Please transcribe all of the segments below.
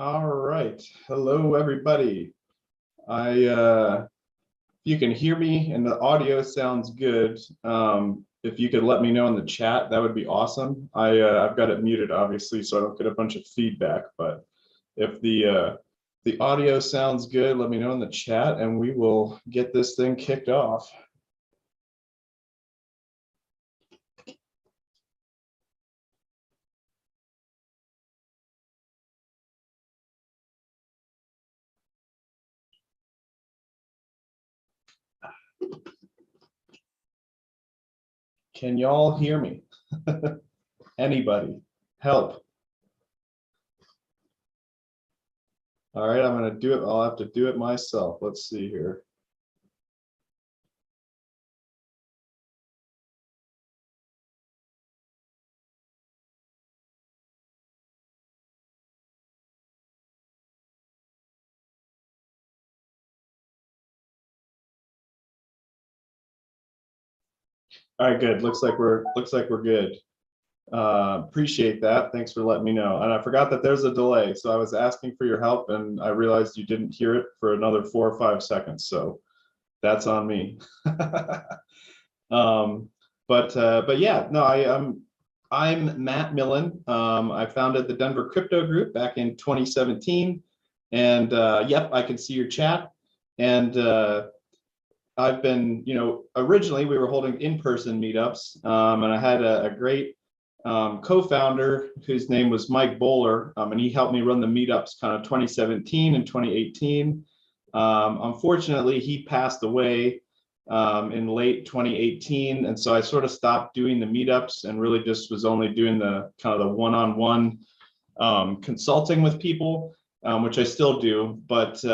All right. Hello, everybody. You can hear me and the audio sounds good. If you could let me know in the chat, that would be awesome. I've got it muted, obviously, so I don't get a bunch of feedback. But if the audio sounds good, let me know in the chat, and we will get this thing kicked off. Can y'all hear me? Anybody? Help. All right, I'm going to do it. I'll have to do it myself. Let's see here. All right, good. Looks like we're good. Appreciate that. Thanks for letting me know. And I forgot that there's a delay. So I was asking for your help and I realized you didn't hear it for another 4 or 5 seconds. So that's on me. But yeah, no, I'm Matt Millen. I founded the Denver Crypto Group back in 2017. And yep, I can see your chat. And I've been, originally we were holding in-person meetups, and I had a great co-founder whose name was Mike Bowler, and he helped me run the meetups kind of 2017 and 2018. Unfortunately, he passed away in late 2018, and so I sort of stopped doing the meetups and really just was only doing the kind of the one-on-one consulting with people, which I still do, but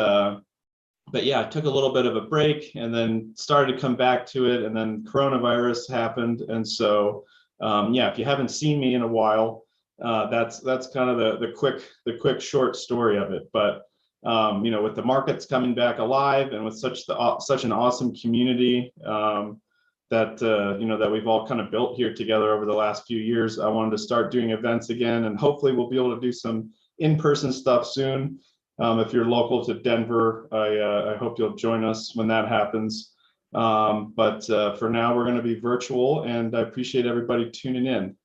yeah, I took a little bit of a break and then started to come back to it, and then coronavirus happened, and so yeah, if you haven't seen me in a while, that's kind of the quick short story of it. But with the markets coming back alive and with such an awesome community that we've all kind of built here together over the last few years, I wanted to start doing events again, and hopefully we'll be able to do some in-person stuff soon. If you're local to Denver, I hope you'll join us when that happens. But for now, we're going to be virtual, and I appreciate everybody tuning in.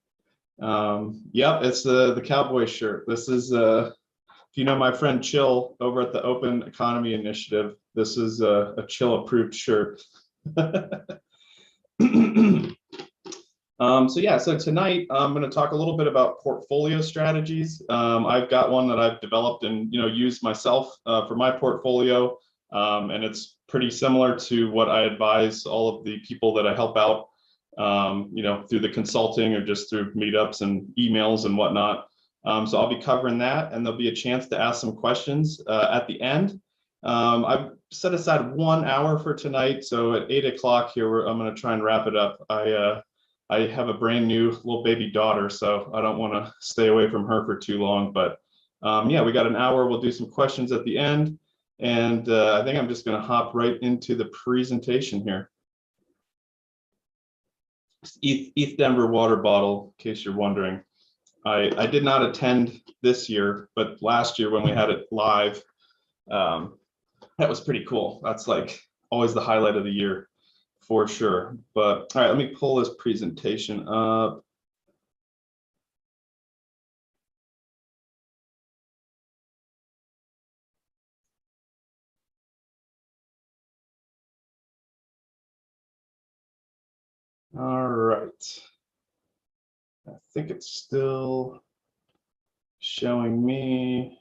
Yep, it's the cowboy shirt. This is, if you know my friend Chill over at the Open Economy Initiative, this is a Chill approved shirt. So tonight I'm going to talk a little bit about portfolio strategies. I've got one that I've developed and used myself for my portfolio, and it's pretty similar to what I advise all of the people that I help out, through the consulting or just through meetups and emails and whatnot. So I'll be covering that, and there'll be a chance to ask some questions at the end. I've set aside 1 hour for tonight, so at 8 o'clock here, I'm going to try and wrap it up. I have a brand new little baby daughter, so I don't want to stay away from her for too long. But yeah, we got an hour. We'll do some questions at the end. And I think I'm just going to hop right into the presentation here. ETH Denver water bottle, in case you're wondering. I did not attend this year, but last year when we had it live, that was pretty cool. That's like always the highlight of the year. For sure. But all right, let me pull this presentation up. All right. I think it's still showing me.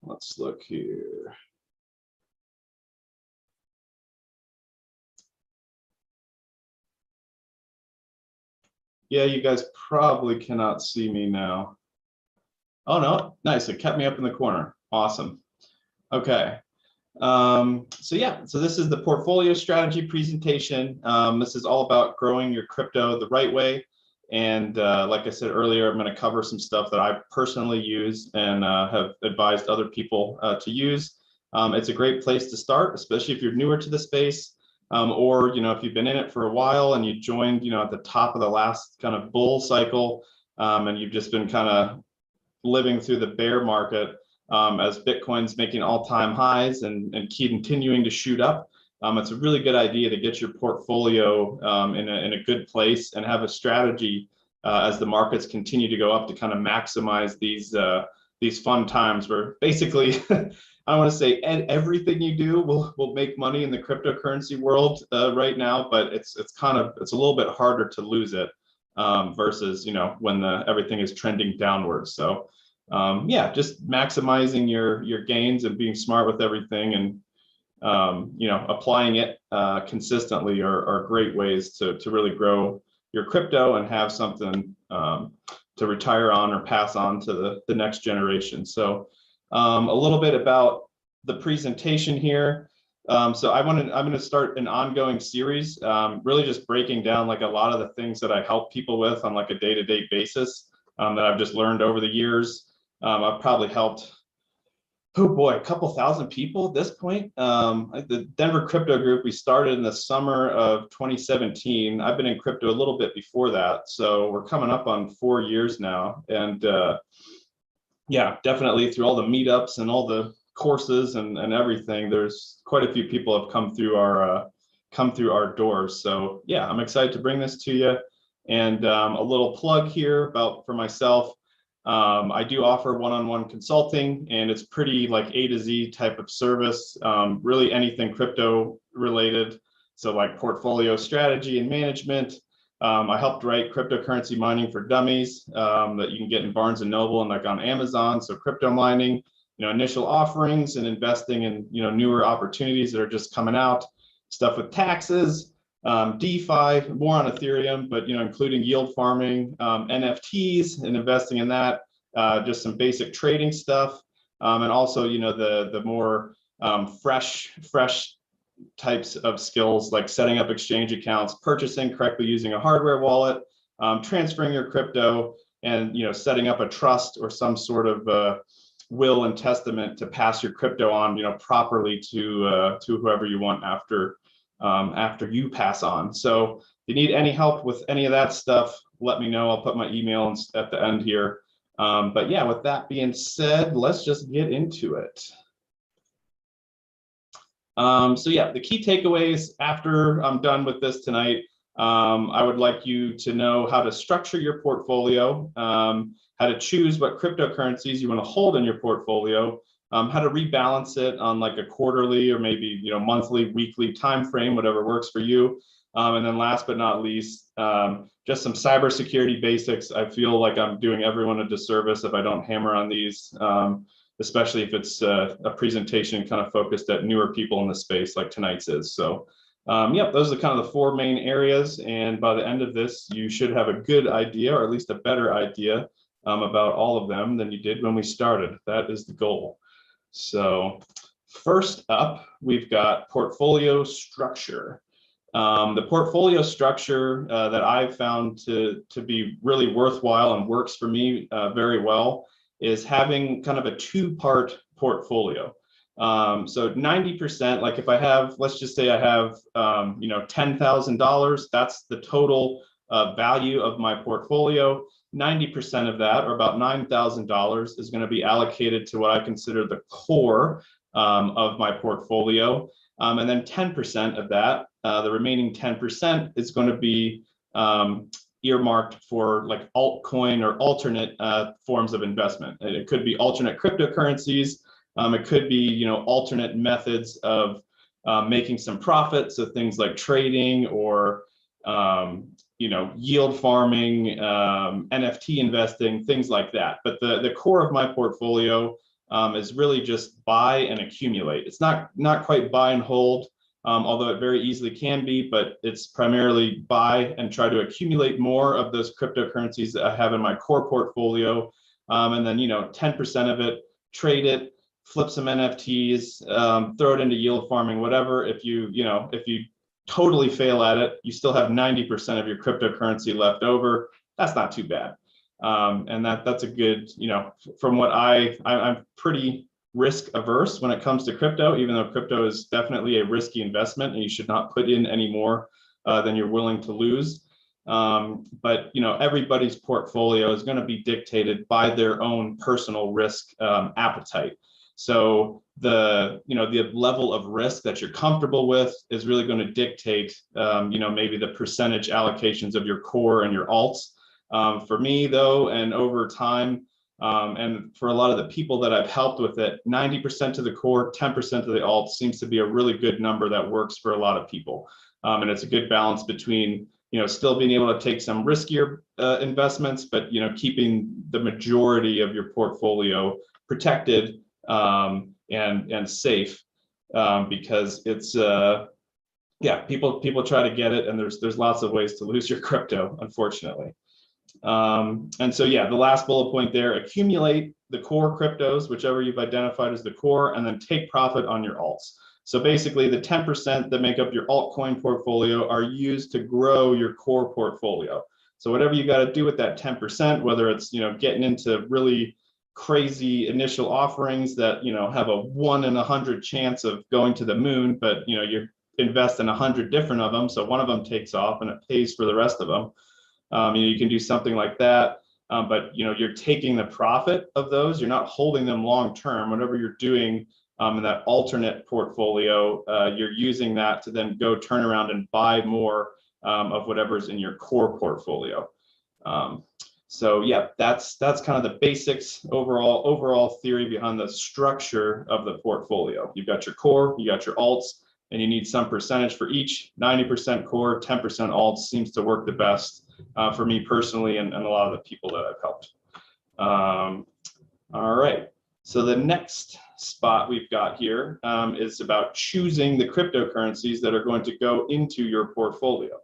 Let's look here. Yeah, you guys probably cannot see me now. Oh, no, nice. It kept me up in the corner. Awesome. Okay. So this is the portfolio strategy presentation. This is all about growing your crypto the right way. And like I said earlier, I'm going to cover some stuff that I personally use and have advised other people to use. It's a great place to start, especially if you're newer to the space. Or if you've been in it for a while and you joined at the top of the last kind of bull cycle, and you've just been kind of living through the bear market. as Bitcoin's making all-time highs and continuing to shoot up. It's a really good idea to get your portfolio in a good place and have a strategy as the markets continue to go up to kind of maximize these fun times where basically I want to say everything you do will make money in the cryptocurrency world right now, but it's a little bit harder to lose it versus when everything is trending downwards. So yeah, just maximizing your gains and being smart with everything, and applying it consistently are great ways to really grow your crypto and have something to retire on or pass on to the next generation. So a little bit about the presentation here. So I'm going to start an ongoing series, really just breaking down like a lot of the things that I help people with on like a day-to-day basis that I've just learned over the years. I've probably helped, oh boy, a couple thousand people at this point. The Denver Crypto Group, we started in the summer of 2017. I've been in crypto a little bit before that. So we're coming up on 4 years now. And yeah, definitely through all the meetups and all the courses and everything, there's quite a few people have come through our doors. So yeah, I'm excited to bring this to you. And a little plug here for myself. I do offer one-on-one consulting, and it's pretty like A to Z type of service, really anything crypto related. So like portfolio strategy and management. I helped write Cryptocurrency Mining for Dummies that you can get in Barnes and Noble and like on Amazon. So crypto mining, initial offerings and investing in, newer opportunities that are just coming out, stuff with taxes, DeFi, more on Ethereum, but including yield farming, NFTs and investing in that, just some basic trading stuff, and also the more fresh types of skills like setting up exchange accounts, purchasing correctly using a hardware wallet, transferring your crypto, and setting up a trust or some sort of will and testament to pass your crypto on properly to whoever you want after you pass on. So if you need any help with any of that stuff, let me know. I'll put my email at the end here. But yeah, with that being said, let's just get into it. So yeah, the key takeaways after I'm done with this tonight, I would like you to know how to structure your portfolio, how to choose what cryptocurrencies you want to hold in your portfolio, how to rebalance it on like a quarterly or maybe monthly, weekly time frame, whatever works for you. And then last but not least, just some cybersecurity basics. I feel like I'm doing everyone a disservice if I don't hammer on these, especially if it's a presentation kind of focused at newer people in the space like tonight's is. So yep, those are kind of the 4 main areas. And by the end of this, you should have a good idea, or at least a better idea about all of them than you did when we started. That is the goal. So first up, we've got portfolio structure. The portfolio structure that I've found to be really worthwhile and works for me very well is having kind of a 2-part portfolio. So 90%, like if I have, let's just say I have, $10,000, that's the total value of my portfolio. 90% of that, or about $9,000, is going to be allocated to what I consider the core of my portfolio. And then 10% of that, the remaining 10% is going to be earmarked for like altcoin or alternate forms of investment. And it could be alternate cryptocurrencies. It could be, alternate methods of making some profit. So things like trading or, yield farming, NFT investing, things like that. But the core of my portfolio is really just buy and accumulate. It's not quite buy and hold, although it very easily can be, but it's primarily buy and try to accumulate more of those cryptocurrencies that I have in my core portfolio. And then, 10% of it, trade it, flip some NFTs, throw it into yield farming, whatever. If you totally fail at it, you still have 90% of your cryptocurrency left over. That's not too bad. And that's a good, from what I'm pretty risk averse when it comes to crypto, even though crypto is definitely a risky investment and you should not put in any more than you're willing to lose. But everybody's portfolio is going to be dictated by their own personal risk appetite. So the level of risk that you're comfortable with is really going to dictate maybe the percentage allocations of your core and your alts. For me though, and over time, and for a lot of the people that I've helped with it, 90% to the core, 10% to the alts seems to be a really good number that works for a lot of people. And it's a good balance between still being able to take some riskier investments, but keeping the majority of your portfolio protected and safe, because it's people try to get it, and there's lots of ways to lose your crypto, unfortunately. And so the last bullet point there: accumulate the core cryptos, whichever you've identified as the core, and then take profit on your alts. So basically the 10% that make up your altcoin portfolio are used to grow your core portfolio. So whatever you got to do with that 10%, whether it's getting into really crazy initial offerings that have a 1 in 100 chance of going to the moon, but you invest in 100 different of them, so one of them takes off and it pays for the rest of them. You can do something like that, but you're taking the profit of those. You're not holding them long term. Whatever you're doing in that alternate portfolio, you're using that to then go turn around and buy more of whatever's in your core portfolio. So that's kind of the basics, overall theory behind the structure of the portfolio. You've got your core, you got your alts, and you need some percentage for each. 90% core, 10% alts seems to work the best for me personally, and a lot of the people that I've helped. All right. So the next spot we've got here is about choosing the cryptocurrencies that are going to go into your portfolio.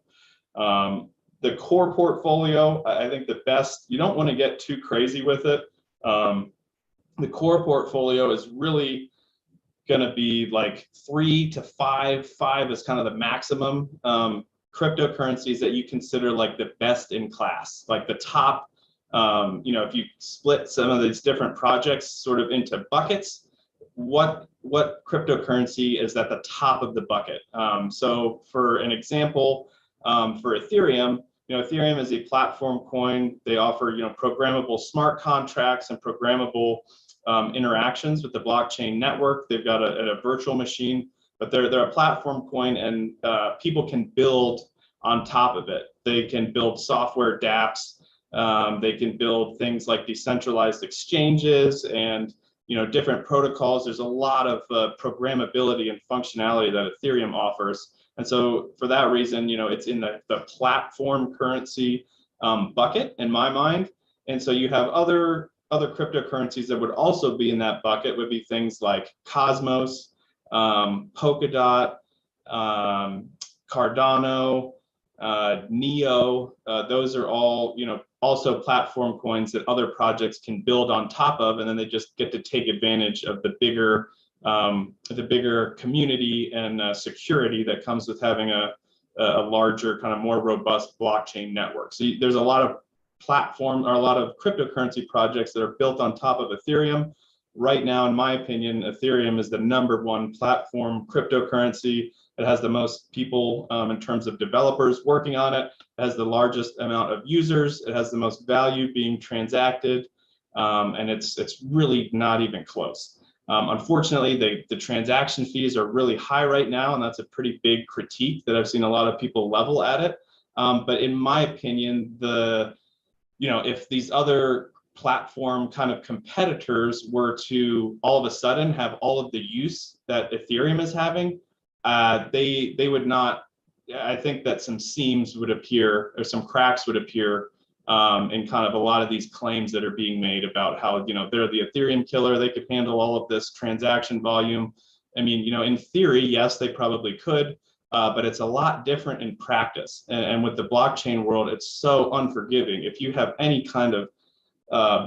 The core portfolio, I think the best, you don't want to get too crazy with it. The core portfolio is really going to be like 3 to 5. 5 is kind of the maximum cryptocurrencies that you consider like the best in class, like the top. If you split some of these different projects sort of into buckets, what cryptocurrency is at the top of the bucket? So for an example, for Ethereum, Ethereum is a platform coin. They offer programmable smart contracts and programmable interactions with the blockchain network. They've got a virtual machine, but they're a platform coin, and people can build on top of it. They can build software dApps. They can build things like decentralized exchanges and different protocols. There's a lot of programmability and functionality that Ethereum offers, and so for that reason, it's in the platform currency bucket in my mind. And so you have other cryptocurrencies that would also be in that bucket. Would be things like Cosmos, Polkadot, Cardano, Neo. Those are all also platform coins that other projects can build on top of, and then they just get to take advantage of the bigger community and security that comes with having a larger, kind of more robust blockchain network. So there's a lot of cryptocurrency projects that are built on top of Ethereum. Right now, in my opinion, Ethereum is the #1 platform cryptocurrency. It has the most people in terms of developers working on it. It has the largest amount of users. It has the most value being transacted, and it's really not even close. Unfortunately, the transaction fees are really high right now, and that's a pretty big critique that I've seen a lot of people level at it. But in my opinion, if these other platform kind of competitors were to all of a sudden have all of the use that Ethereum is having, they would not. I think that some seams would appear, or some cracks would appear in kind of a lot of these claims that are being made about how they're the Ethereum killer. They could handle all of this transaction volume. I mean, in theory, yes, they probably could, but it's a lot different in practice. And with the blockchain world, it's so unforgiving. If you have any kind of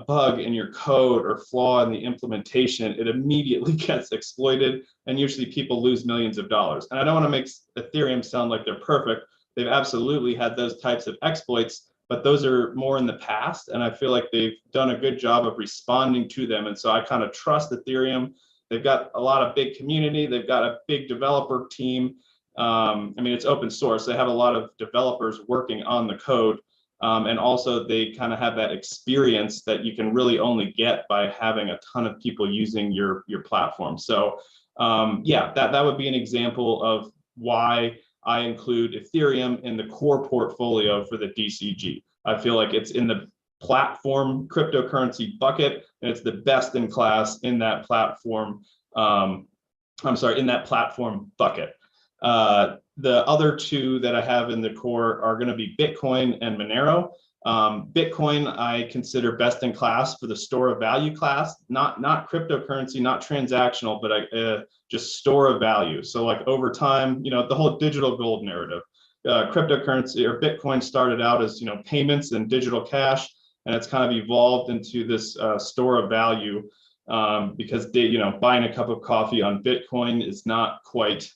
bug in your code or flaw in the implementation, it immediately gets exploited, and usually people lose millions of dollars. And I don't want to make Ethereum sound like they're perfect. They've absolutely had those types of exploits, but those are more in the past, and I feel like they've done a good job of responding to them. And so I kind of trust Ethereum. They've got a lot of big community. They've got a big developer team. I mean, it's open source. They have a lot of developers working on the code. And also they kind of have that experience that you can really only get by having a ton of people using your platform. So yeah, that would be an example of why I include Ethereum in the core portfolio for the DCG. I feel like it's in the platform cryptocurrency bucket, and it's the best in class in that platform. I'm sorry, in that platform bucket. The other two that I have in the core are going to be Bitcoin and Monero. Bitcoin I consider best in class for the store of value class, not cryptocurrency, not transactional, but just store of value. So like over time, you know, the whole digital gold narrative. Cryptocurrency or Bitcoin started out as, you know, payments and digital cash, and it's kind of evolved into this store of value because you know, buying a cup of coffee on Bitcoin is not quite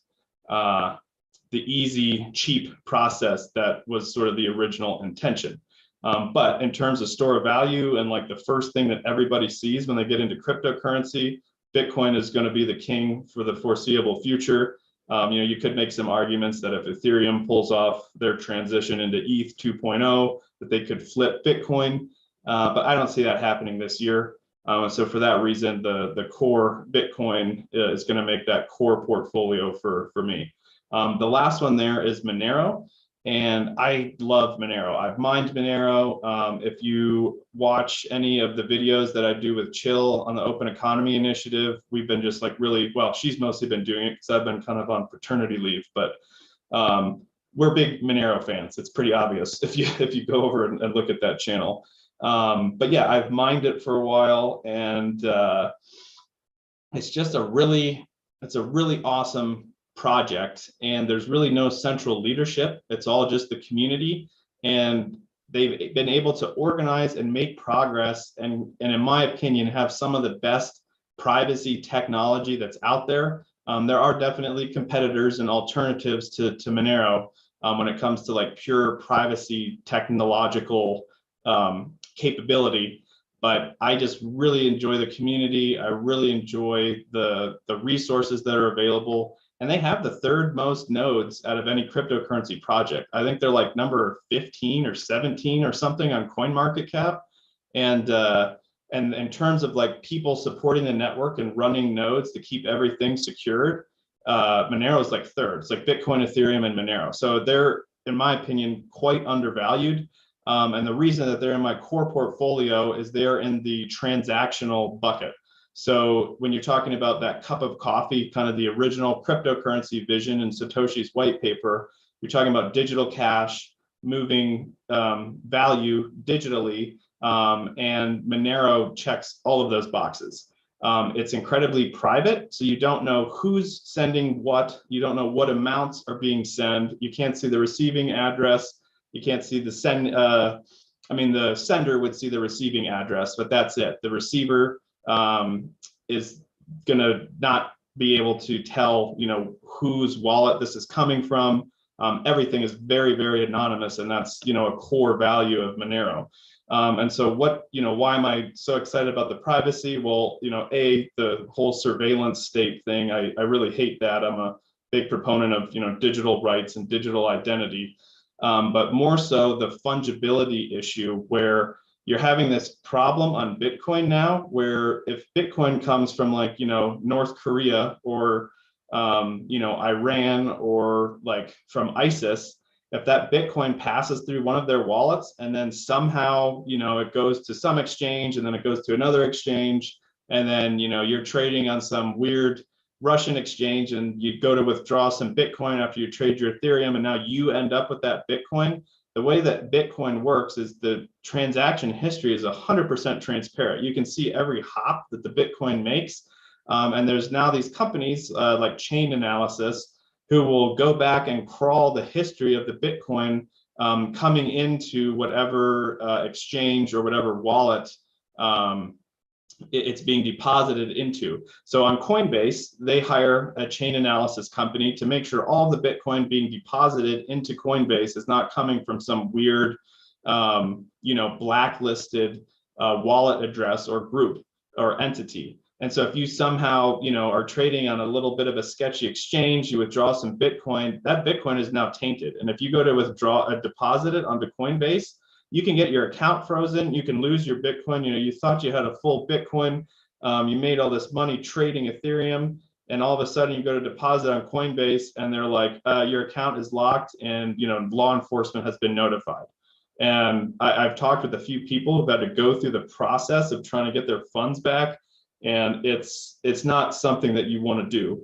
the easy, cheap process that was sort of the original intention. But in terms of store of value and like the first thing that everybody sees when they get into cryptocurrency, Bitcoin is going to be the king for the foreseeable future. You know, you could make some arguments that if Ethereum pulls off their transition into ETH 2.0, that they could flip Bitcoin, but I don't see that happening this year. So for that reason, the core Bitcoin is going to make that core portfolio for me. The last one there is Monero, and I love Monero. I've mined Monero. If you watch any of the videos that I do with Chill on the Open Economy Initiative, we've been just like really, well, she's mostly been doing it because I've been kind of on paternity leave, but we're big Monero fans. It's pretty obvious if you go over and look at that channel. But yeah, I've mined it for a while, and it's just it's a really awesome project, and there's really no central leadership. It's all just the community, and they've been able to organize and make progress, and in my opinion, have some of the best privacy technology that's out there. There are definitely competitors and alternatives to Monero when it comes to like pure privacy technological capability. But I just really enjoy the community. I really enjoy the resources that are available. And they have the third most nodes out of any cryptocurrency project. I think they're like number 15 or 17 or something on CoinMarketCap. And in terms of like people supporting the network and running nodes to keep everything secured, Monero is like third. It's like Bitcoin, Ethereum, and Monero. So they're, in my opinion, quite undervalued. And the reason that they're in my core portfolio is they're in the transactional bucket. So when you're talking about that cup of coffee, kind of the original cryptocurrency vision in Satoshi's white paper, you're talking about digital cash, moving value digitally, and Monero checks all of those boxes. It's incredibly private, so you don't know who's sending what, you don't know what amounts are being sent, you can't see the receiving address, you can't see the send, I mean, the sender would see the receiving address, but that's it. The receiver is gonna not be able to tell, you know, whose wallet this is coming from. Everything is very, very anonymous, and that's, you know, a core value of Monero. And so what, you know, why am I so excited about the privacy? Well, you know, the whole surveillance state thing, I really hate that. I'm a big proponent of, you know, digital rights and digital identity. But more so the fungibility issue, where you're having this problem on Bitcoin now, where if Bitcoin comes from like, you know, North Korea or, you know, Iran, or like from ISIS, if that Bitcoin passes through one of their wallets and then somehow, you know, it goes to some exchange and then it goes to another exchange, and then, you know, you're trading on some weird Russian exchange and you go to withdraw some Bitcoin after you trade your Ethereum, and now you end up with that Bitcoin. The way that Bitcoin works is the transaction history is 100% transparent. You can see every hop that the Bitcoin makes. And there's now these companies like Chainalysis who will go back and crawl the history of the Bitcoin coming into whatever exchange or whatever wallet it's being deposited into. So on Coinbase, they hire a Chainalysis company to make sure all the Bitcoin being deposited into Coinbase is not coming from some weird, you know, blacklisted wallet address or group or entity. And so if you somehow, are trading on a little bit of a sketchy exchange, you withdraw some Bitcoin, that Bitcoin is now tainted. And if you go to deposit it onto Coinbase, you can get your account frozen. You can lose your Bitcoin. You thought you had a full Bitcoin. You made all this money trading Ethereum, and all of a sudden you go to deposit on Coinbase and they're like, your account is locked, and law enforcement has been notified. And I've talked with a few people who've had to go through the process of trying to get their funds back, and it's not something that you want to do.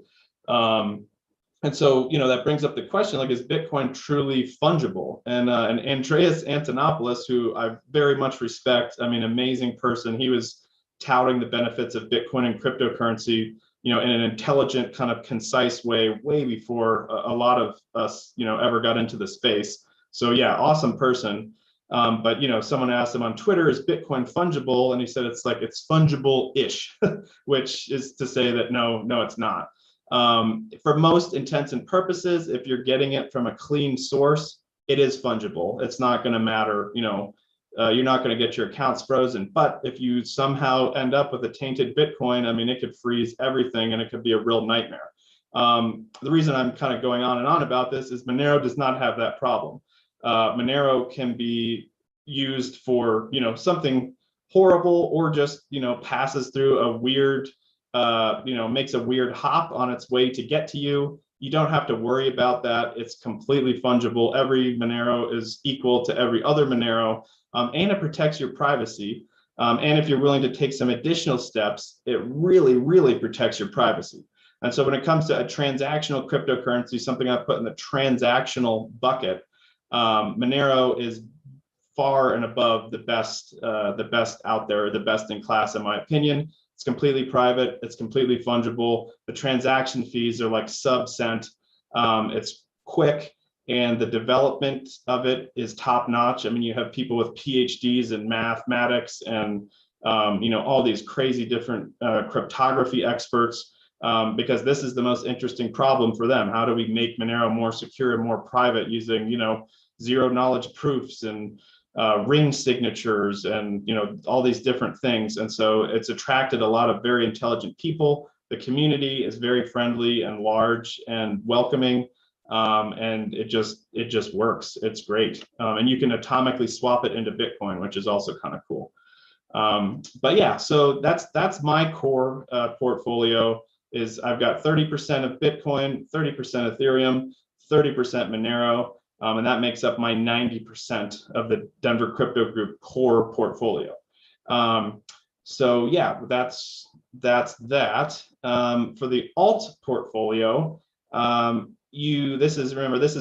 And so, that brings up the question, like, is Bitcoin truly fungible? And Andreas Antonopoulos, who I very much respect, amazing person, he was touting the benefits of Bitcoin and cryptocurrency, in an intelligent, kind of concise way before a lot of us, ever got into the space. So yeah, awesome person. But someone asked him on Twitter, is Bitcoin fungible? And he said it's fungible-ish, which is to say that no, it's not. For most intents and purposes, if you're getting it from a clean source, it is fungible. It's not going to matter, you're not going to get your accounts frozen. But if you somehow end up with a tainted Bitcoin, it could freeze everything, and it could be a real nightmare. The reason I'm kind of going on and on about this is Monero does not have that problem. Monero can be used for, something horrible, or just, passes through a weird, makes a weird hop on its way to get to you. You don't have to worry about that. It's completely fungible. Every Monero is equal to every other Monero, and it protects your privacy. And if you're willing to take some additional steps, it really, really protects your privacy. And so when it comes to a transactional cryptocurrency, something I put in the transactional bucket, Monero is far and above the best out there, the best in class, in my opinion. It's completely private. It's completely fungible. The transaction fees are like sub-cent. It's quick, and the development of it is top notch. You have people with PhDs in mathematics and all these crazy different cryptography experts, because this is the most interesting problem for them. How do we make Monero more secure and more private using zero knowledge proofs and ring signatures and all these different things? And so it's attracted a lot of very intelligent people. The community is very friendly and large and welcoming, and it just works. It's great, and you can atomically swap it into Bitcoin, which is also kind of cool. But yeah, so that's my core portfolio. Is I've got 30% of Bitcoin, 30% Ethereum, 30% Monero. And that makes up my 90% of the Denver Crypto Group core portfolio. So yeah, that's that. For the alt portfolio, this is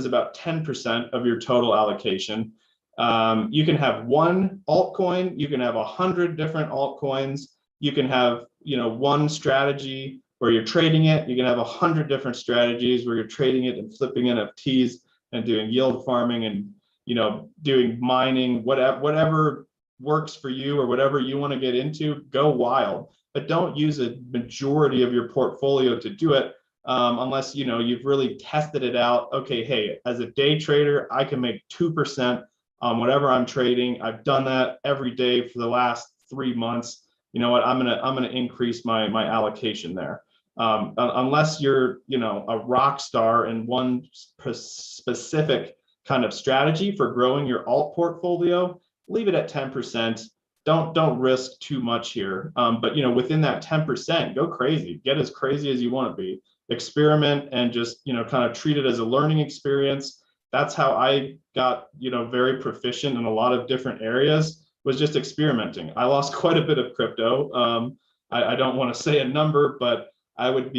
about 10% of your total allocation. You can have one altcoin, you can have 100 different altcoins, you can have one strategy where you're trading it, you can have 100 different strategies where you're trading it and flipping NFTs and doing yield farming and doing mining, whatever works for you or whatever you want to get into, go wild. But don't use a majority of your portfolio to do it, unless you've really tested it out. Okay, hey, as a day trader, I can make 2% on whatever I'm trading. I've done that every day for the last 3 months. You know what? I'm gonna increase my allocation there. Unless you're a rock star in one specific kind of strategy for growing your alt portfolio, leave it at 10%. Don't risk too much here. But within that 10%, go crazy. Get as crazy as you want to be. Experiment and just kind of treat it as a learning experience. That's how I got very proficient in a lot of different areas, was just experimenting. I lost quite a bit of crypto. I don't want to say a number, but I would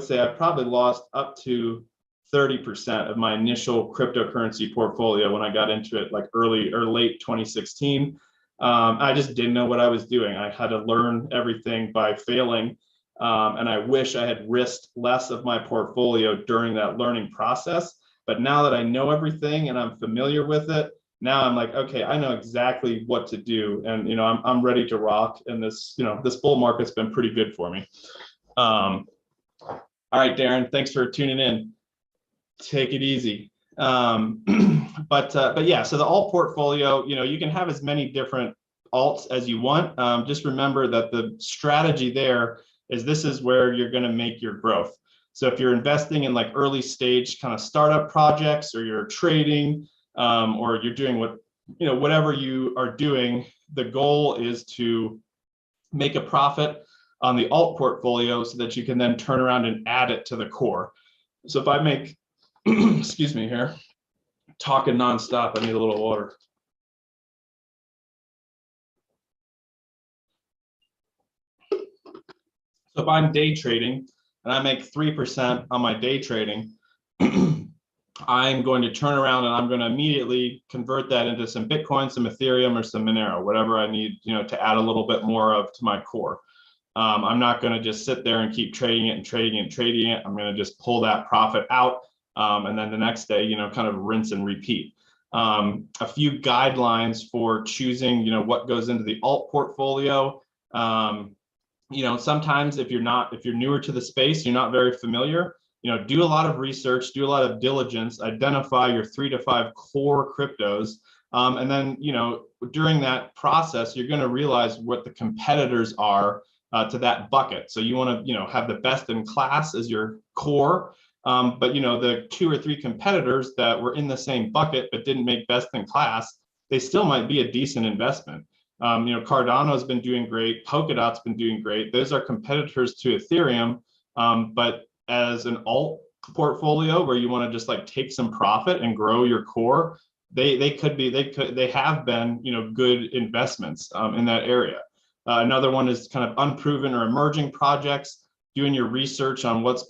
say I probably lost up to 30% of my initial cryptocurrency portfolio when I got into it, like early or late 2016. I just didn't know what I was doing. I had to learn everything by failing. And I wish I had risked less of my portfolio during that learning process. But now that I know everything and I'm familiar with it, now I'm like, okay, I know exactly what to do. And, I'm ready to rock. And this bull market's been pretty good for me. All right, Darren, thanks for tuning in. Take it easy. But yeah, so the alt portfolio, you can have as many different alts as you want. Just remember that the strategy there is this is where you're going to make your growth. So if you're investing in like early stage kind of startup projects, or you're trading, or you're doing whatever you are doing, the goal is to make a profit on the alt portfolio so that you can then turn around and add it to the core. So if I make, excuse me here, talking nonstop, I need a little water. So if I'm day trading and I make 3% on my day trading, I'm going to turn around and I'm going to immediately convert that into some Bitcoin, some Ethereum, or some Monero, whatever I need, to add a little bit more of to my core. I'm not going to just sit there and keep trading it and trading it and trading it. I'm going to just pull that profit out, and then the next day, kind of rinse and repeat. A few guidelines for choosing, what goes into the alt portfolio. Sometimes if you're newer to the space, you're not very familiar, do a lot of research, do a lot of diligence, identify your 3 to 5 core cryptos. And then, during that process, you're going to realize what the competitors are to that bucket. So you want to, have the best in class as your core. But, the 2 or 3 competitors that were in the same bucket but didn't make best in class, they still might be a decent investment. Cardano's been doing great. Polkadot's been doing great. Those are competitors to Ethereum. But as an alt portfolio where you want to just like take some profit and grow your core, they have been, good investments in that area. Another one is kind of unproven or emerging projects, doing your research on what's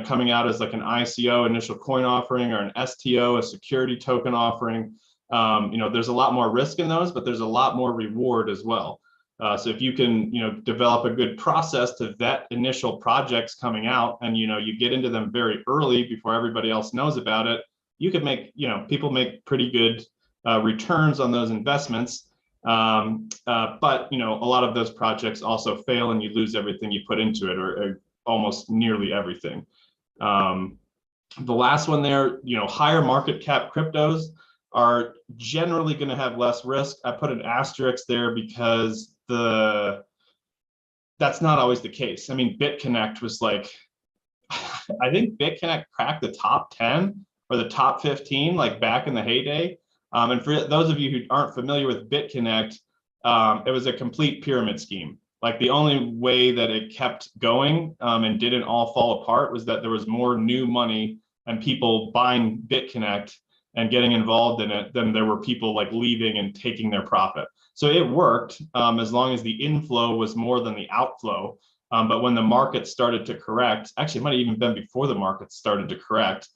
coming out as like an ICO, initial coin offering, or an STO, a security token offering. There's a lot more risk in those, but there's a lot more reward as well. So if you can, develop a good process to vet initial projects coming out, and, you get into them very early before everybody else knows about it, you could make, people make pretty good returns on those investments. But, a lot of those projects also fail and you lose everything you put into it, or almost nearly everything. The last one there, higher market cap cryptos are generally going to have less risk. I put an asterisk there because that's not always the case. I mean, BitConnect was like, I think BitConnect cracked the top 10 or the top 15, like back in the heyday. And for those of you who aren't familiar with BitConnect, it was a complete pyramid scheme. Like the only way that it kept going and didn't all fall apart was that there was more new money and people buying BitConnect and getting involved in it than there were people like leaving and taking their profit. So it worked as long as the inflow was more than the outflow. But when the market started to correct, actually it might have even been before the market started to correct,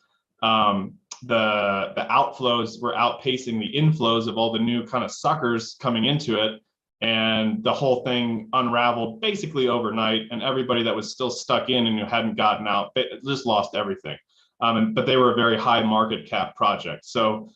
the outflows were outpacing the inflows of all the new kind of suckers coming into it. And the whole thing unraveled basically overnight, and everybody that was still stuck in and who hadn't gotten out, they just lost everything. But they were a very high market cap project. So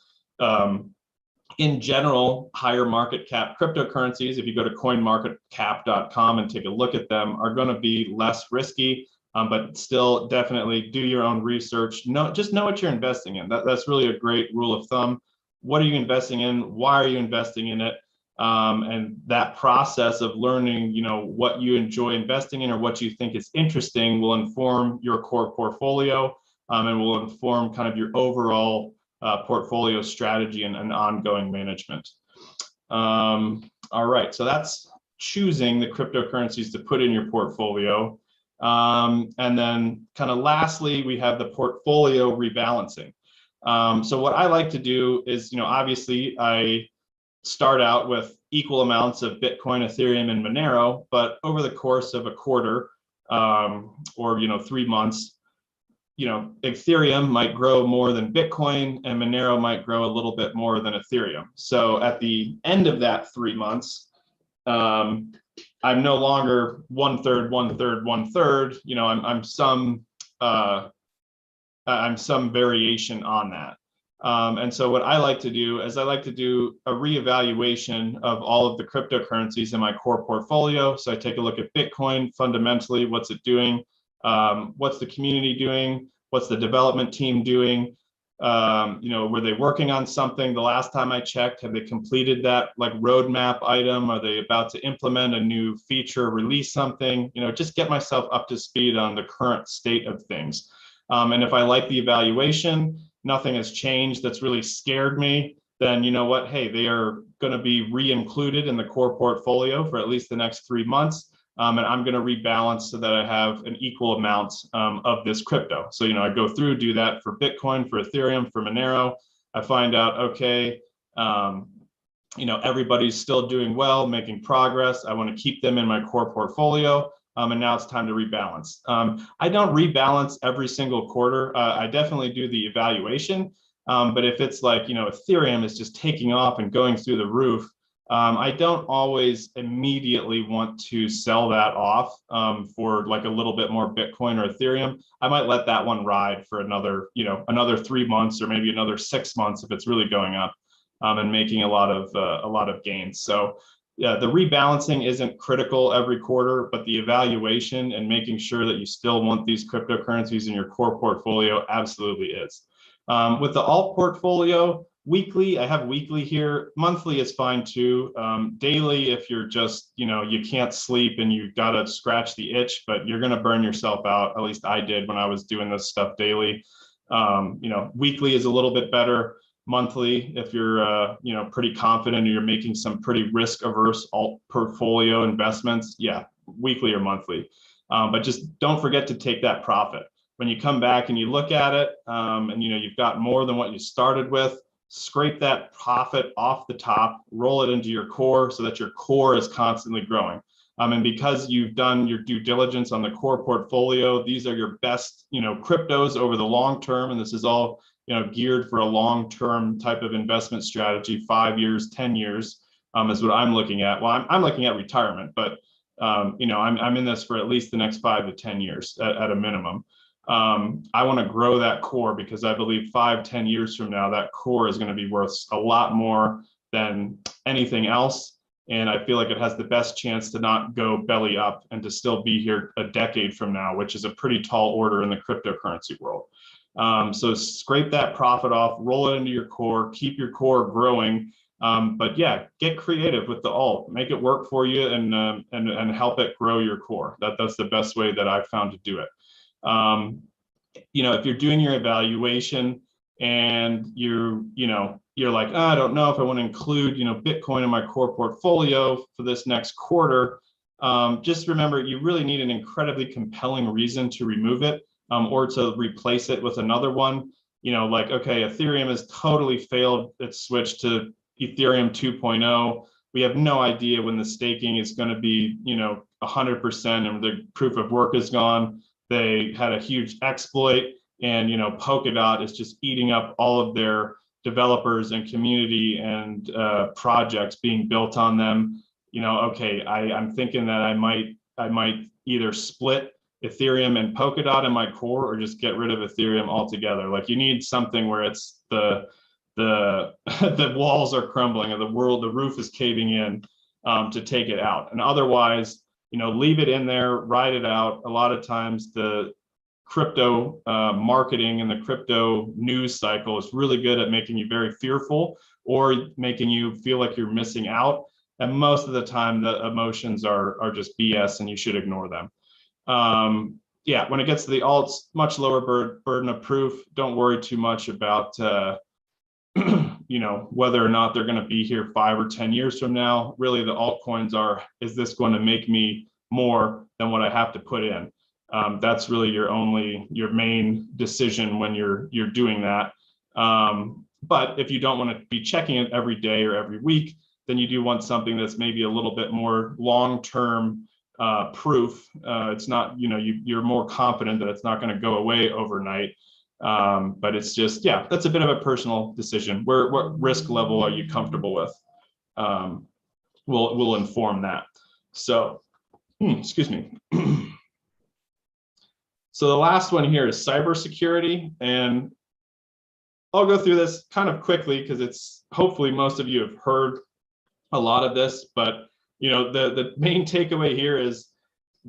in general, higher market cap cryptocurrencies, if you go to coinmarketcap.com and take a look at them, are going to be less risky, but still definitely do your own research. Just know what you're investing in. That's really a great rule of thumb. What are you investing in? Why are you investing in it? And that process of learning, what you enjoy investing in or what you think is interesting will inform your core portfolio. And will inform kind of your overall portfolio strategy and ongoing management. All right, so that's choosing the cryptocurrencies to put in your portfolio. And then kind of lastly, we have the portfolio rebalancing. So what I like to do is, obviously I start out with equal amounts of Bitcoin, Ethereum, and Monero, but over the course of a quarter or 3 months, Ethereum might grow more than Bitcoin and Monero might grow a little bit more than Ethereum. So at the end of that 3 months, I'm no longer 1/3, 1/3, 1/3. I'm some variation on that. And so what I like to do is I like to do a reevaluation of all of the cryptocurrencies in my core portfolio. So I take a look at Bitcoin, fundamentally, what's it doing? What's the community doing? What's the development team doing? Were they working on something the last time I checked? Have they completed that like roadmap item? Are they about to implement a new feature, release something? Just get myself up to speed on the current state of things. And if I like the evaluation, nothing has changed that's really scared me, then you know what? Hey, they are going to be re-included in the core portfolio for at least the next 3 months. And I'm going to rebalance so that I have an equal amount of this crypto. So, I go through, do that for Bitcoin, for Ethereum, for Monero. I find out, okay, everybody's still doing well, making progress. I want to keep them in my core portfolio. And now it's time to rebalance. I don't rebalance every single quarter. I definitely do the evaluation. But if it's like, Ethereum is just taking off and going through the roof, I don't always immediately want to sell that off for like a little bit more Bitcoin or Ethereum. I might let that one ride for another 3 months or maybe another 6 months if it's really going up and making a lot of gains. So yeah, the rebalancing isn't critical every quarter, but the evaluation and making sure that you still want these cryptocurrencies in your core portfolio absolutely is. With the alt portfolio, weekly, I have weekly here. Monthly is fine too. Daily, if you're just, you can't sleep and you got to scratch the itch, but you're going to burn yourself out. At least I did when I was doing this stuff daily. Weekly is a little bit better. Monthly, if you're, pretty confident and you're making some pretty risk averse alt portfolio investments, yeah, weekly or monthly. But just don't forget to take that profit. When you come back and you look at it and, you've got more than what you started with, scrape that profit off the top, roll it into your core so that your core is constantly growing. And because you've done your due diligence on the core portfolio, these are your best, cryptos over the long term. And this is all, geared for a long-term type of investment strategy, 5 years, 10 years is what I'm looking at. Well, I'm looking at retirement, but, I'm in this for at least the next 5 to 10 years at a minimum. I want to grow that core because I believe 5-10 years from now, that core is going to be worth a lot more than anything else. And I feel like it has the best chance to not go belly up and to still be here a decade from now, which is a pretty tall order in the cryptocurrency world. So scrape that profit off, roll it into your core, keep your core growing. But yeah, get creative with the alt, make it work for you and help it grow your core. That's the best way that I've found to do it. If you're doing your evaluation and you're like, I don't know if I want to include, Bitcoin in my core portfolio for this next quarter. Just remember, you really need an incredibly compelling reason to remove it or to replace it with another one. Like, okay, Ethereum has totally failed its switch to Ethereum 2.0. We have no idea when the staking is going to be, 100% and the proof of work is gone. They had a huge exploit and, Polkadot is just eating up all of their developers and community and projects being built on them. Okay, I'm thinking that I might either split Ethereum and Polkadot in my core or just get rid of Ethereum altogether. Like you need something where it's the the walls are crumbling and the roof is caving in to take it out. And otherwise, leave it in there, ride it out. A lot of times the crypto marketing and the crypto news cycle is really good at making you very fearful or making you feel like you're missing out. And most of the time the emotions are just BS and you should ignore them. Yeah, when it gets to the alts, much lower burden of proof. Don't worry too much about whether or not they're going to be here 5 or 10 years from now. Really, the altcoins are, is this going to make me more than what I have to put in? That's really your main decision when you're doing that. But if you don't want to be checking it every day or every week, then you do want something that's maybe a little bit more long-term proof. It's not, you're more confident that it's not going to go away overnight. But it's just, yeah, that's a bit of a personal decision. What risk level are you comfortable with? We'll inform that. So, excuse me. So the last one here is cybersecurity, and I'll go through this kind of quickly because it's hopefully most of you have heard a lot of this, but the main takeaway here is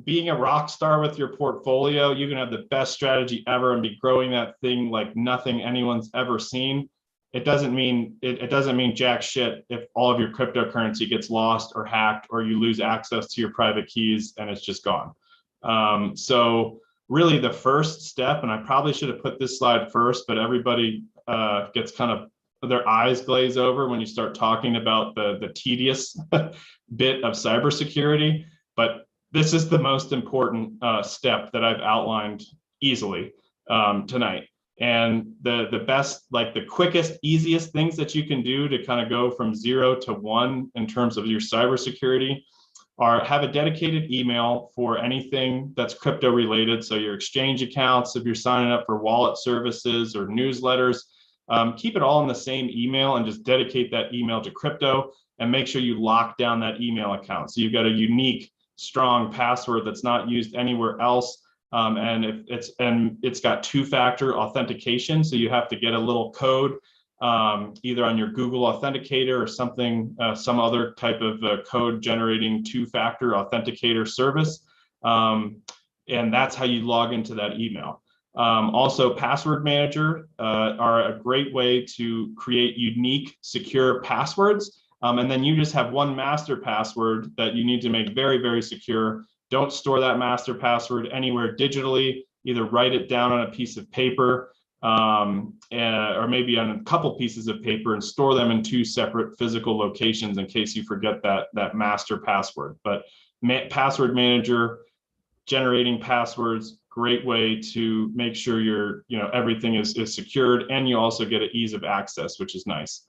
being a rock star with your portfolio, you can have the best strategy ever and be growing that thing like nothing anyone's ever seen. It doesn't mean jack shit if all of your cryptocurrency gets lost or hacked, or you lose access to your private keys and it's just gone. So really the first step, and I probably should have put this slide first, but everybody gets kind of their eyes glaze over when you start talking about the tedious bit of cybersecurity. But this is the most important step that I've outlined easily tonight. And the best, like the quickest, easiest things that you can do to kind of go from 0 to 1 in terms of your cybersecurity are have a dedicated email for anything that's crypto related. So your exchange accounts, if you're signing up for wallet services or newsletters, keep it all in the same email and just dedicate that email to crypto, and make sure you lock down that email account. So you've got a unique, strong password that's not used anywhere else. And it's got two-factor authentication. So you have to get a little code either on your Google Authenticator or something, some other type of code generating two-factor authenticator service. And that's how you log into that email. Also, password manager are a great way to create unique, secure passwords. And then you just have one master password that you need to make very, very secure. Don't store that master password anywhere digitally. Either write it down on a piece of paper or maybe on a couple pieces of paper and store them in two separate physical locations in case you forget that master password. But password manager, generating passwords, great way to make sure everything is secured, and you also get an ease of access, which is nice.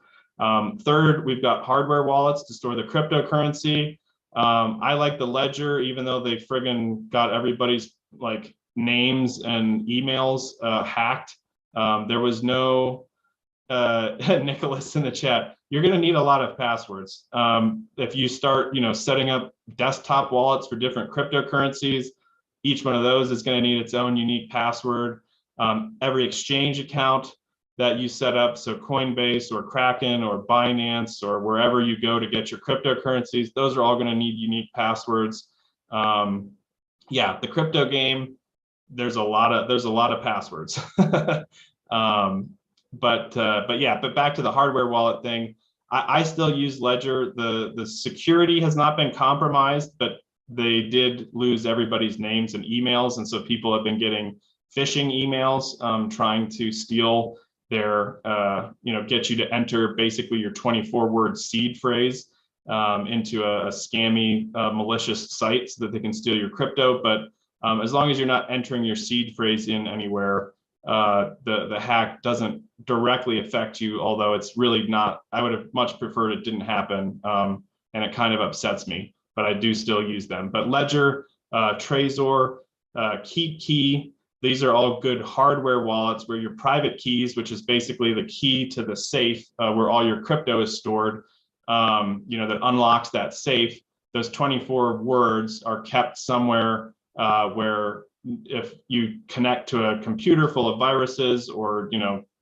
Third, we've got hardware wallets to store the cryptocurrency. I like the Ledger, even though they friggin' got everybody's like names and emails hacked. There was no Nicholas in the chat. You're going to need a lot of passwords. If you start, setting up desktop wallets for different cryptocurrencies, each one of those is going to need its own unique password. Every exchange account that you set up, so Coinbase or Kraken or Binance or wherever you go to get your cryptocurrencies, those are all going to need unique passwords. Yeah, the crypto game, there's a lot of passwords. But back to the hardware wallet thing, I still use Ledger. The security has not been compromised, but they did lose everybody's names and emails, and so people have been getting phishing emails trying to steal their, get you to enter basically your 24-word seed phrase into a scammy, malicious site so that they can steal your crypto. But as long as you're not entering your seed phrase in anywhere, the hack doesn't directly affect you, although it's really not. I would have much preferred it didn't happen, and it kind of upsets me, but I do still use them. But Ledger, Trezor, KeepKey, these are all good hardware wallets where your private keys, which is basically the key to the safe where all your crypto is stored, that unlocks that safe. Those 24 words are kept somewhere where if you connect to a computer full of viruses or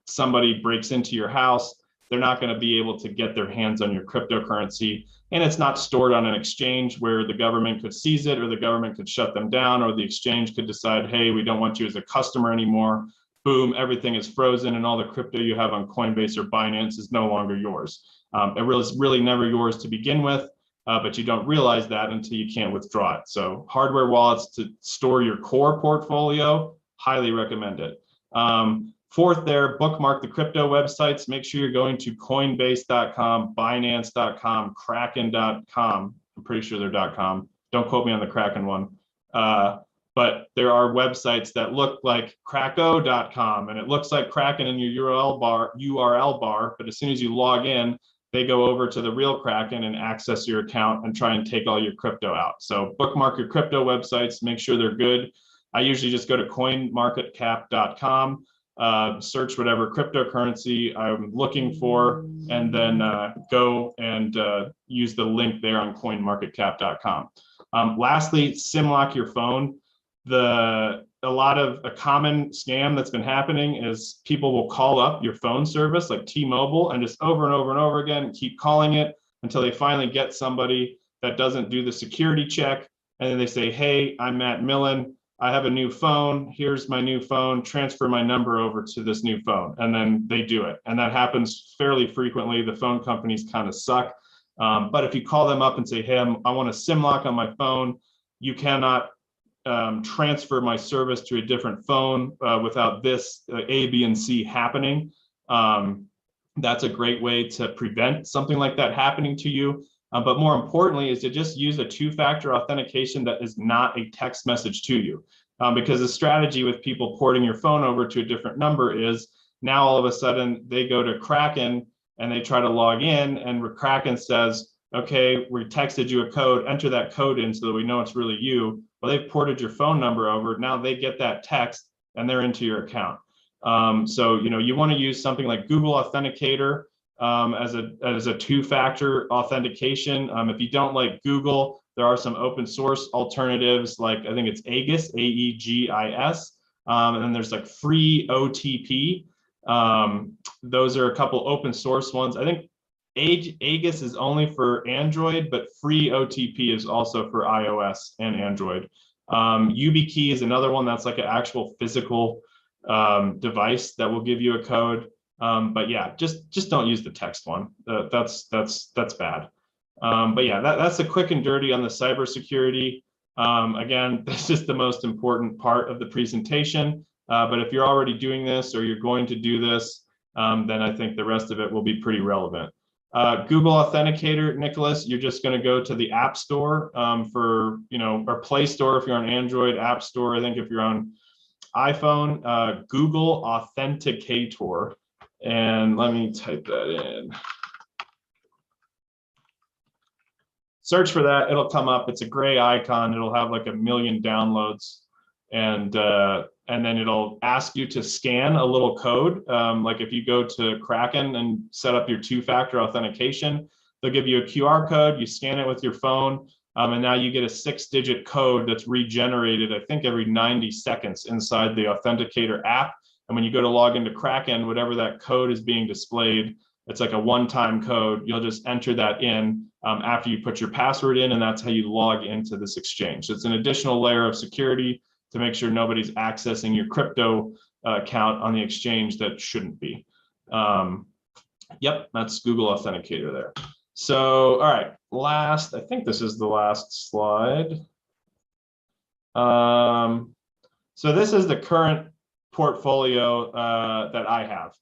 somebody breaks into your house, they're not going to be able to get their hands on your cryptocurrency. And it's not stored on an exchange where the government could seize it, or the government could shut them down, or the exchange could decide, hey, we don't want you as a customer anymore. Boom, everything is frozen, and all the crypto you have on Coinbase or Binance is no longer yours. It was really never yours to begin with, but you don't realize that until you can't withdraw it. So hardware wallets to store your core portfolio, highly recommend it. Fourth there, bookmark the crypto websites. Make sure you're going to Coinbase.com, Binance.com, Kraken.com. I'm pretty sure they're .com. Don't quote me on the Kraken one. But there are websites that look like Krako.com, and it looks like Kraken in your URL bar. But as soon as you log in, they go over to the real Kraken and access your account and try and take all your crypto out. So bookmark your crypto websites, make sure they're good. I usually just go to coinmarketcap.com. Search whatever cryptocurrency I'm looking for, and then go and use the link there on coinmarketcap.com. Lastly, SIM-lock your phone. A common scam that's been happening is people will call up your phone service like T-Mobile and just over and over and over again keep calling it until they finally get somebody that doesn't do the security check, and then they say, hey, I'm Matt Millen. I have a new phone. Here's my new phone. Transfer my number over to this new phone. And then they do it. And that happens fairly frequently. The phone companies kind of suck. But if you call them up and say, hey, I want a SIM lock on my phone, you cannot transfer my service to a different phone without this A, B, and C happening. That's a great way to prevent something like that happening to you. But more importantly is to just use a two-factor authentication that is not a text message to you. Because the strategy with people porting your phone over to a different number is now all of a sudden they go to Kraken and they try to log in, and Kraken says, okay, we texted you a code, enter that code in so that we know it's really you. Well, they've ported your phone number over. Now they get that text and they're into your account. So, you want to use something like Google Authenticator as a two-factor authentication. If you don't like Google, there are some open source alternatives, like I think it's Aegis, AEGIS, and then there's like free OTP. Those are a couple open source ones. I think Aegis is only for Android, but free OTP is also for iOS and Android. YubiKey is another one that's like an actual physical device that will give you a code. But yeah, just don't use the text one. That's bad. But yeah, that's a quick and dirty on the cybersecurity. Again, this is the most important part of the presentation. But if you're already doing this or you're going to do this, then I think the rest of it will be pretty relevant. Google Authenticator, Nicholas, you're just going to go to the App Store or Play Store if you're on Android, App Store, I think if you're on iPhone, Google Authenticator. And let me type that in. Search for that, it'll come up. It's a gray icon. It'll have like 1 million downloads. And then it'll ask you to scan a little code. Like if you go to Kraken and set up your two-factor authentication, they'll give you a QR code, you scan it with your phone, and now you get a 6-digit code that's regenerated, I think, every 90 seconds inside the Authenticator app. And when you go to log into Kraken, whatever that code is being displayed, it's like a one-time code. You'll just enter that in after you put your password in, and that's how you log into this exchange. So it's an additional layer of security to make sure nobody's accessing your crypto account on the exchange that shouldn't be. Yep, that's Google Authenticator there. So, all right, I think this is the last slide. So this is the current portfolio that I have.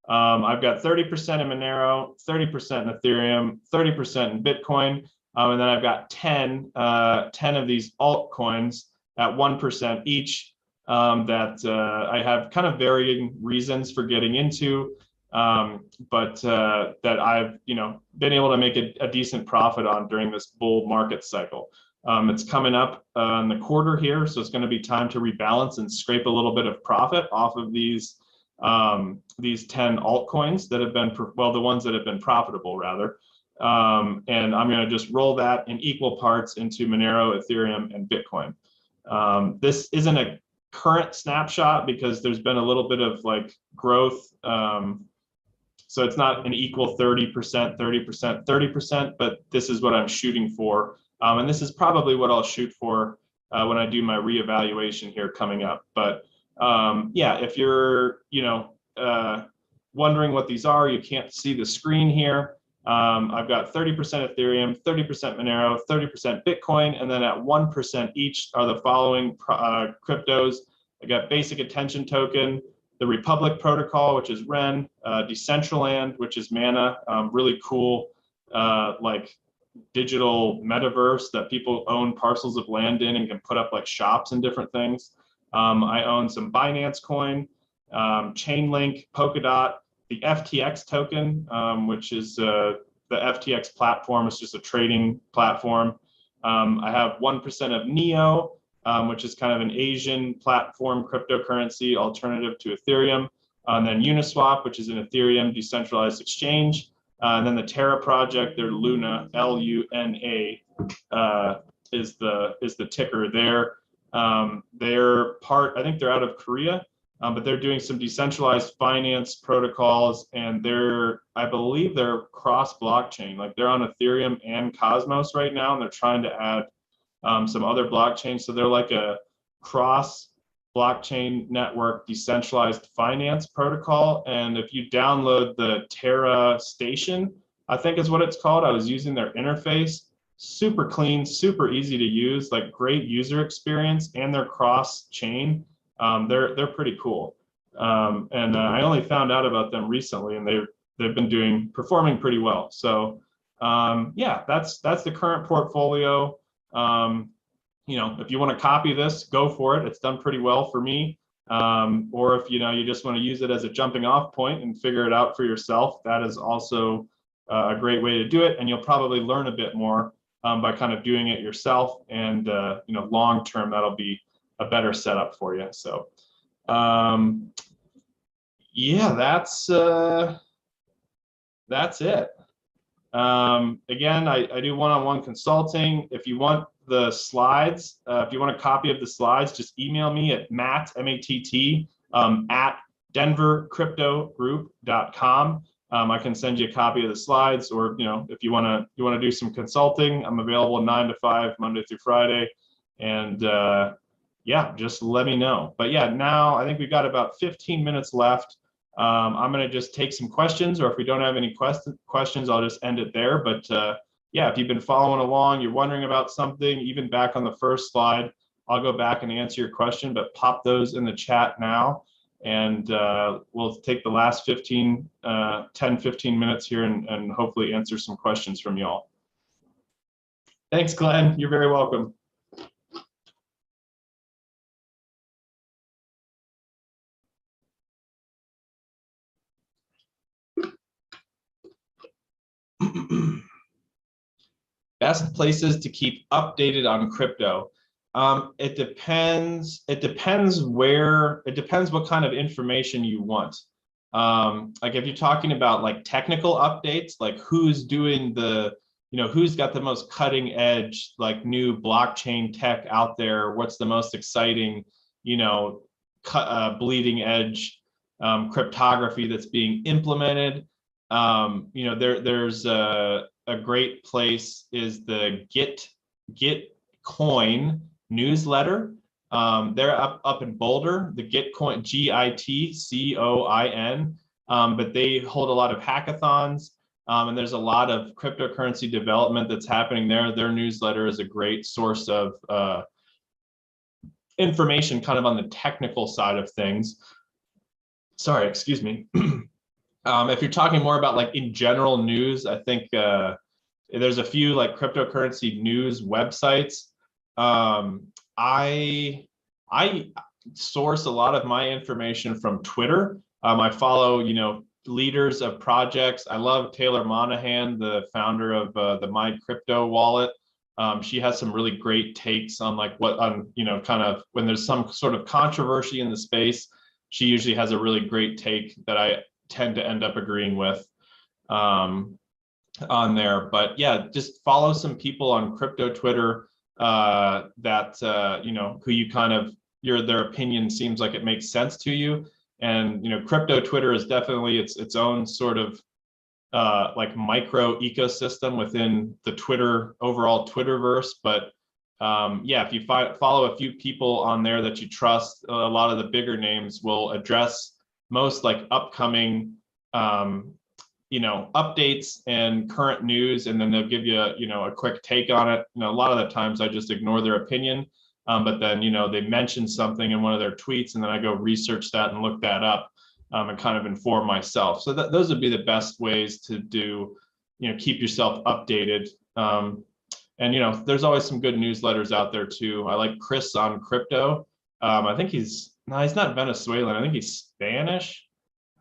I've got 30% in Monero, 30% in Ethereum, 30% in Bitcoin, and then I've got 10 of these altcoins at 1% each that I have kind of varying reasons for getting into, but that I've been able to make a decent profit on during this bull market cycle. It's coming up in the quarter here, so it's going to be time to rebalance and scrape a little bit of profit off of these 10 altcoins that have been, the ones that have been profitable rather. And I'm going to just roll that in equal parts into Monero, Ethereum, and Bitcoin. This isn't a current snapshot because there's been a little bit of like growth. So it's not an equal 30%, 30%, 30%, but this is what I'm shooting for. And this is probably what I'll shoot for when I do my reevaluation here coming up. But yeah, if you're, wondering what these are, you can't see the screen here. I've got 30% Ethereum, 30% Monero, 30% Bitcoin, and then at 1% each are the following cryptos. I got Basic Attention Token, the Republic Protocol, which is REN, Decentraland, which is Mana, really cool, like digital metaverse that people own parcels of land in and can put up like shops and different things. I own some Binance Coin, Chainlink, Polkadot, the FTX token, which is the FTX platform. It's just a trading platform. I have 1% of NEO, which is kind of an Asian platform cryptocurrency alternative to Ethereum. And then Uniswap, which is an Ethereum decentralized exchange. And then the Terra project, their Luna, Luna, is the ticker there. They're I think they're out of Korea, but they're doing some decentralized finance protocols, and I believe they're cross blockchain. Like they're on Ethereum and Cosmos right now, and they're trying to add some other blockchains. So they're like a cross blockchain network decentralized finance protocol. And if you download the Terra Station, I think is what it's called, I was using their interface. Super clean, super easy to use, like great user experience, and they're cross chain. They're pretty cool. And I only found out about them recently, and they've been performing pretty well. So yeah, that's the current portfolio. You know, if you want to copy this, go for it. It's done pretty well for me. Or if you just want to use it as a jumping off point and figure it out for yourself, that is also a great way to do it. And you'll probably learn a bit more by kind of doing it yourself. And long term, that'll be a better setup for you. So yeah, that's it. Again, I do one-on-one consulting. If you want the slides, if you want a copy of the slides, just email me at Matt, M-A-T-T, at denvercryptogroup.com. I can send you a copy of the slides, or if you want to do some consulting, I'm available 9 to 5 Monday through Friday, and yeah, just let me know. But yeah, now I think we've got about 15 minutes left. I'm going to just take some questions, or if we don't have any questions, I'll just end it there. But yeah, if you've been following along, you're wondering about something, even back on the first slide, I'll go back and answer your question, but pop those in the chat now. And we'll take the last 10, 15 minutes here and hopefully answer some questions from y'all. Thanks, Glenn. You're very welcome. Best places to keep updated on crypto. It depends what kind of information you want. Like if you're talking about like technical updates, like who's doing who's got the most cutting edge, like new blockchain tech out there, what's the most exciting, bleeding edge cryptography that's being implemented. There's a great place is the Gitcoin newsletter. They're up in Boulder, the Gitcoin, Gitcoin, but they hold a lot of hackathons, and there's a lot of cryptocurrency development that's happening there. Their newsletter is a great source of information kind of on the technical side of things. Sorry, excuse me. If you're talking more about like in general news, I think there's a few like cryptocurrency news websites. I source a lot of my information from Twitter. I follow, leaders of projects. I love Taylor Monahan, the founder of the My Crypto wallet. She has some really great takes on like kind of when there's some sort of controversy in the space. She usually has a really great take that I tend to end up agreeing with on there. But yeah, just follow some people on crypto Twitter that who you kind of their opinion seems like it makes sense to you. And crypto Twitter is definitely its own sort of like micro ecosystem within the overall Twitterverse. But yeah, if you follow a few people on there that you trust, a lot of the bigger names will address most like upcoming updates and current news, and then they'll give you a quick take on it. A lot of the times I just ignore their opinion, but then they mention something in one of their tweets, and then I go research that and look that up and kind of inform myself. So those would be the best ways to do keep yourself updated. And there's always some good newsletters out there too. I like Chris on Crypto. I think he's not Venezuelan. I think he's Spanish.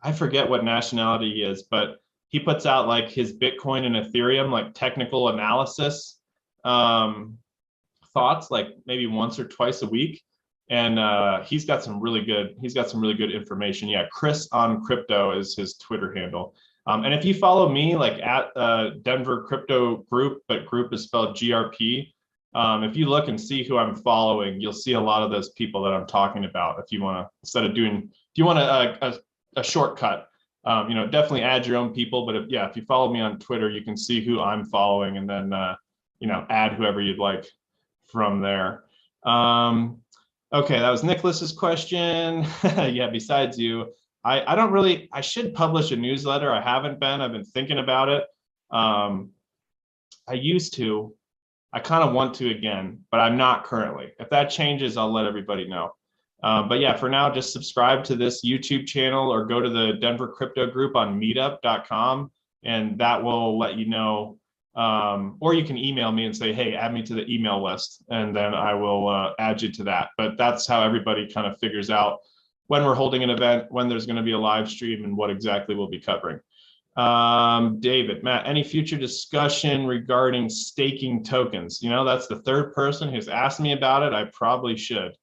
I forget what nationality he is, but he puts out like his Bitcoin and Ethereum, like technical analysis thoughts, like maybe once or twice a week. And he's got some really good information. Yeah, Chris on Crypto is his Twitter handle. And if you follow me, like at Denver Crypto Group, but group is spelled GRP. If you look and see who I'm following, you'll see a lot of those people that I'm talking about. If you want to, if you want a shortcut, definitely add your own people. But if you follow me on Twitter, you can see who I'm following, and then add whoever you'd like from there. Okay, that was Nicholas's question. Yeah, besides you, I don't really, I should publish a newsletter. I haven't been, I've been thinking about it. I used to, I kind of want to again, but I'm not currently. If that changes, I'll let everybody know. But yeah, for now, just subscribe to this YouTube channel or go to the Denver Crypto Group on meetup.com, and that will let you know. Or you can email me and say, hey, add me to the email list, and then I will add you to that. But that's how everybody kind of figures out when we're holding an event, when there's going to be a live stream, and what exactly we'll be covering. David, Matt, any future discussion regarding staking tokens? You know, that's the third person who's asked me about it. I probably should.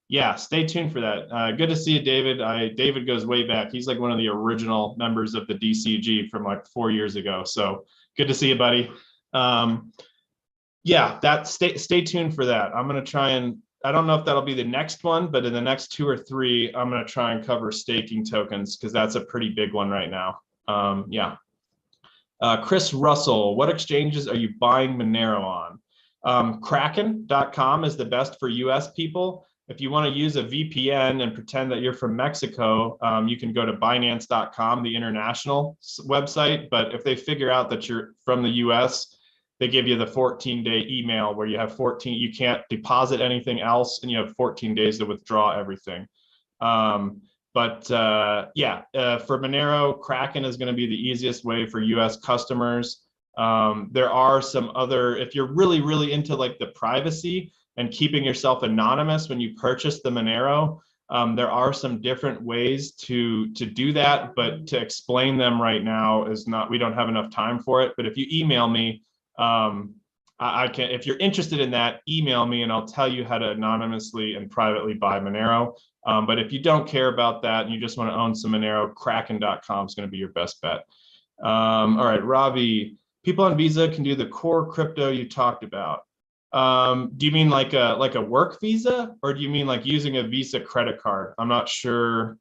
Yeah, stay tuned for that. Good to see you, David. David goes way back. He's like one of the original members of the DCG from like 4 years ago. So good to see you, buddy. Yeah, stay tuned for that. I'm going to try and, I don't know if that'll be the next one, but in the next 2 or 3, I'm going to try and cover staking tokens because that's a pretty big one right now. Yeah. Chris Russell, what exchanges are you buying Monero on? Kraken.com is the best for US people. If you want to use a VPN and pretend that you're from Mexico, you can go to Binance.com, the international website. But if they figure out that you're from the US, they give you the 14-day email where you have 14, you can't deposit anything else, and you have 14 days to withdraw everything. Yeah, for Monero, Kraken is going to be the easiest way for US customers. There are some other, if you're really, really into like the privacy and keeping yourself anonymous when you purchase the Monero, there are some different ways to do that, but to explain them right now is not, we don't have enough time for it. But if you email me, I can, if you're interested in that, email me and I'll tell you how to anonymously and privately buy Monero. But if you don't care about that and you just want to own some Monero, Kraken.com is going to be your best bet. All right, Ravi, people on Visa can do the core crypto you talked about. Do you mean like a work visa, or do you mean like using a Visa credit card? I'm not sure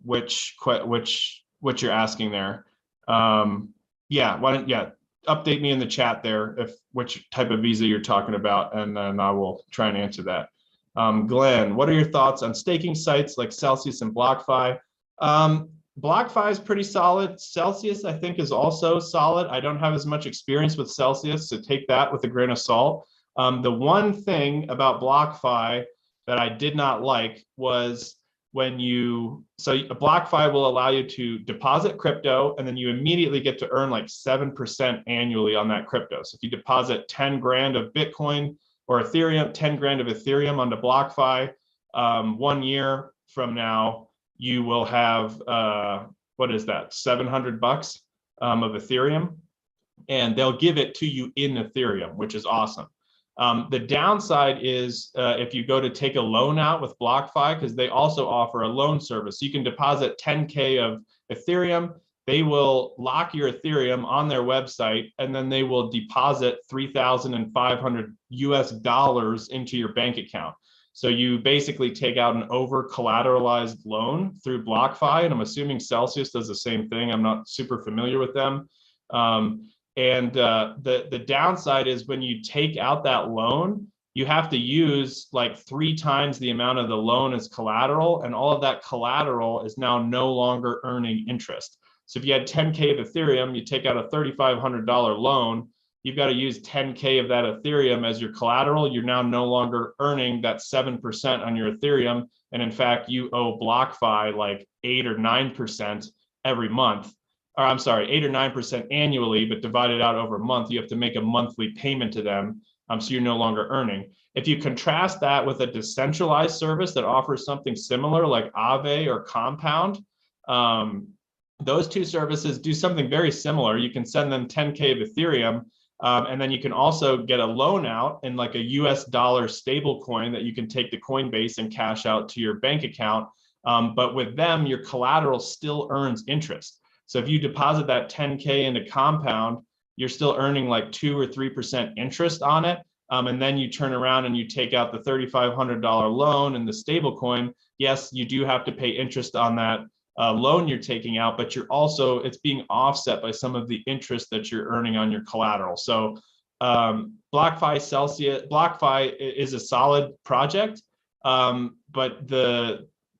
which you're asking there. Yeah, why don't update me in the chat there if which type of visa you're talking about, and then I will try and answer that. Glenn, what are your thoughts on staking sites like Celsius and BlockFi? BlockFi is pretty solid. Celsius, I think, is also solid. I don't have as much experience with Celsius, so take that with a grain of salt. The one thing about BlockFi that I did not like was when so BlockFi will allow you to deposit crypto, and then you immediately get to earn like 7% annually on that crypto. So if you deposit 10 grand of Bitcoin or Ethereum, 10 grand of Ethereum onto BlockFi, 1 year from now, you will have, what is that, $700 of Ethereum, and they'll give it to you in Ethereum, which is awesome. The downside is if you go to take a loan out with BlockFi, because they also offer a loan service. So you can deposit 10K of Ethereum, they will lock your Ethereum on their website, and then they will deposit $3,500 US into your bank account. So you basically take out an over collateralized loan through BlockFi, and I'm assuming Celsius does the same thing. I'm not super familiar with them. The downside is when you take out that loan, you have to use like 3 times the amount of the loan as collateral, and all of that collateral is now no longer earning interest. So if you had 10K of Ethereum, you take out a $3,500 loan, you've got to use 10K of that Ethereum as your collateral. You're now no longer earning that 7% on your Ethereum. And in fact, you owe BlockFi like 8 or 9% every month. Or I'm sorry, 8 or 9% annually, but divided out over a month, you have to make a monthly payment to them. So you're no longer earning. If you contrast that with a decentralized service that offers something similar like Aave or Compound, those two services do something very similar. You can send them 10K of Ethereum, and then you can also get a loan out in like a US dollar stable coin that you can take to Coinbase and cash out to your bank account. But with them, your collateral still earns interest. So if you deposit that 10K into Compound, you're still earning like 2 or 3% interest on it. And then you turn around and you take out the $3,500 loan and the stable coin. Yes, you do have to pay interest on that loan you're taking out, but you're also, it's being offset by some of the interest that you're earning on your collateral. So BlockFi Celsius, BlockFi is a solid project, but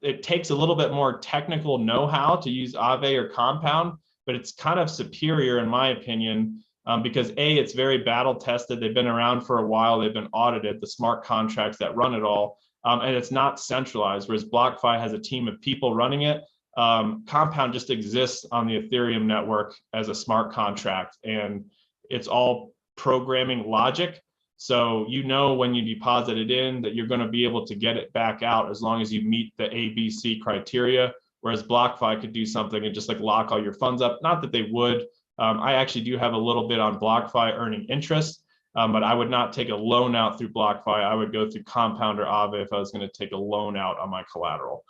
it takes a little bit more technical know-how to use Aave or Compound, but it's kind of superior in my opinion, because A, it's very battle tested. They've been around for a while. They've been audited, the smart contracts that run it all, and it's not centralized, whereas BlockFi has a team of people running it. Compound just exists on the Ethereum network as a smart contract, and it's all programming logic. So you know when you deposit it in that you're going to be able to get it back out as long as you meet the ABC criteria, whereas BlockFi could do something and just like lock all your funds up. Not that they would. I actually do have a little bit on BlockFi earning interest, but I would not take a loan out through BlockFi. I would go through Compound or Aave if I was going to take a loan out on my collateral.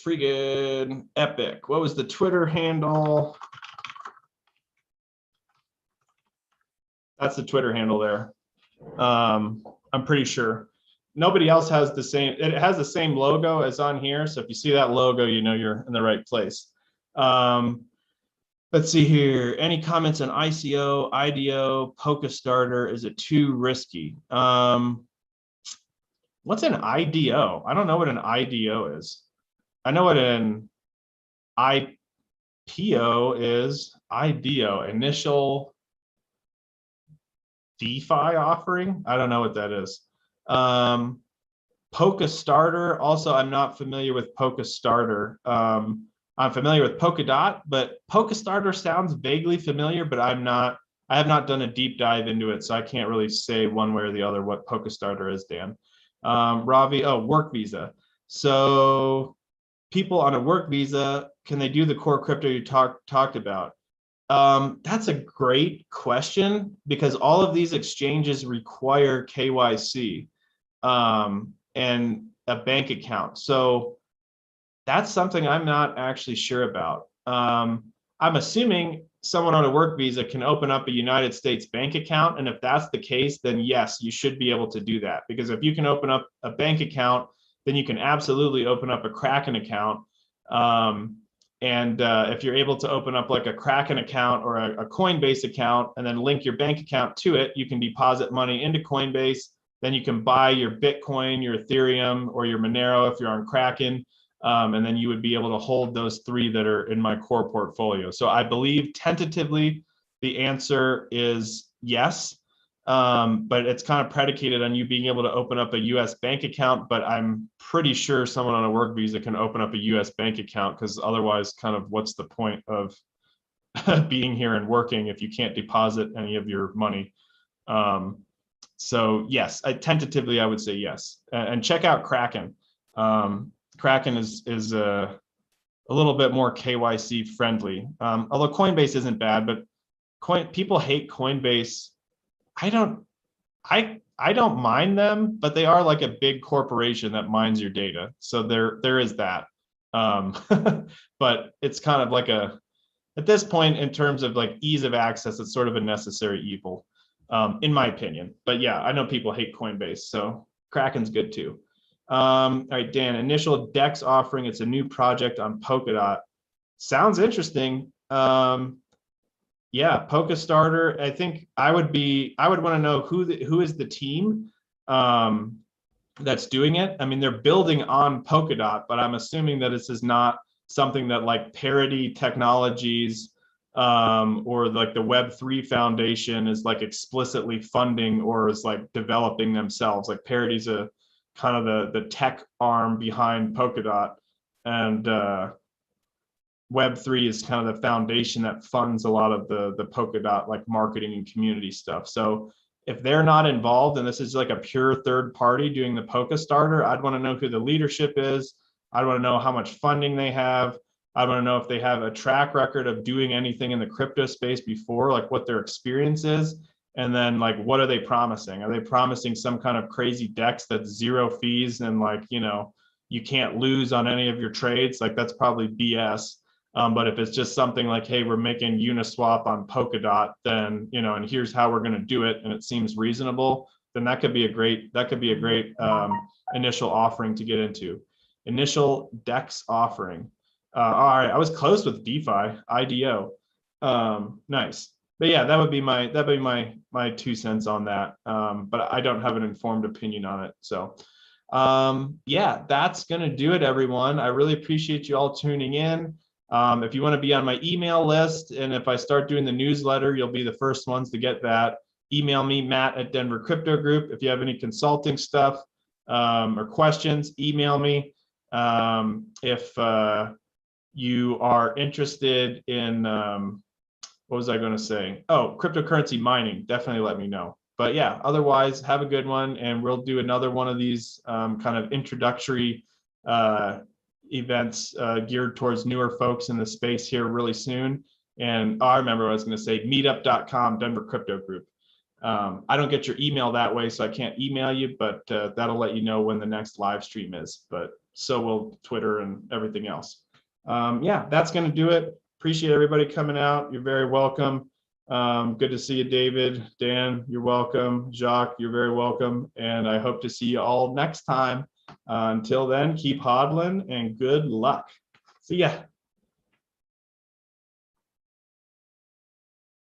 Freaking epic. What was the Twitter handle? That's the Twitter handle there. I'm pretty sure. Nobody else has the same, it has the same logo as on here. So if you see that logo, you know you're in the right place. Let's see here. Any comments on ICO, IDO, Polka Starter? Is it too risky? What's an IDO? I don't know what an IDO is. I know what an IPO is. IDO, initial DeFi offering. I don't know what that is. Polka Starter. Also, I'm not familiar with Polka Starter. I'm familiar with Polkadot, but Polka Starter sounds vaguely familiar, but I have not done a deep dive into it, so I can't really say one way or the other what Polka Starter is, Dan. Ravi, work visa. So people on a work visa, can they do the core crypto you talked about? That's a great question, because all of these exchanges require KYC and a bank account. So that's something I'm not actually sure about. I'm assuming someone on a work visa can open up a United States bank account. And if that's the case, then yes, you should be able to do that. Because if you can open up a bank account, then you can absolutely open up a Kraken account. If you're able to open up like a Kraken account or a Coinbase account and then link your bank account to it, you can deposit money into Coinbase. Then you can buy your Bitcoin, your Ethereum, or your Monero if you're on Kraken. And then you would be able to hold those three that are in my core portfolio. So I believe tentatively the answer is yes, but it's kind of predicated on you being able to open up a US bank account, but I'm pretty sure someone on a work visa can open up a US bank account, because otherwise kind of what's the point of being here and working if you can't deposit any of your money. So yes, tentatively I would say yes. And check out Kraken. Kraken is a little bit more KYC friendly. Although Coinbase isn't bad, but people hate Coinbase. I don't mind them, but they are like a big corporation that mines your data. So there is that. But it's kind of like at this point, in terms of like ease of access, it's sort of a necessary evil, in my opinion. But yeah, I know people hate Coinbase, so Kraken's good too. All right, Dan, initial DEX offering. It's a new project on Polkadot. Sounds interesting. Yeah, Polka Starter. I think I would want to know who is the team that's doing it. I mean, they're building on Polkadot, but I'm assuming that this is not something that like Parity Technologies or like the Web3 Foundation is like explicitly funding or is like developing themselves. Like Parity's a kind of the tech arm behind Polkadot, and Web3 is kind of the foundation that funds a lot of the Polkadot like marketing and community stuff. So if they're not involved and this is like a pure third party doing the Polka Starter, I'd want to know who the leadership is. I'd want to know how much funding they have. I want to know if they have a track record of doing anything in the crypto space before, like what their experience is. And then like, what are they promising? Are they promising some kind of crazy DEX that's zero fees and like, you can't lose on any of your trades? Like that's probably BS. But if it's just something like, hey, we're making Uniswap on Polkadot, then, and here's how we're going to do it, and it seems reasonable, then that could be a great initial offering to get into. Initial DEX offering. All right, I was close with DeFi, IDO. Nice. But yeah, that'd be my 2 cents on that. But I don't have an informed opinion on it. So yeah, that's gonna do it, everyone. I really appreciate you all tuning in. If you want to be on my email list, and if I start doing the newsletter, you'll be the first ones to get that. Email me, Matt at Denver Crypto Group. If you have any consulting stuff or questions, email me. If you are interested in, what was I going to say? Oh, cryptocurrency mining, definitely let me know. But yeah, otherwise, have a good one, and we'll do another one of these kind of introductory events geared towards newer folks in the space here really soon. And I remember what I was going to say, meetup.com, Denver Crypto Group. I don't get your email that way, so I can't email you, but that'll let you know when the next live stream is. But so will Twitter and everything else. Yeah, that's going to do it. Appreciate everybody coming out. You're very welcome. Good to see you, David. Dan, you're welcome. Jacques, you're very welcome. And I hope to see you all next time. Until then, keep hodling and good luck. See ya.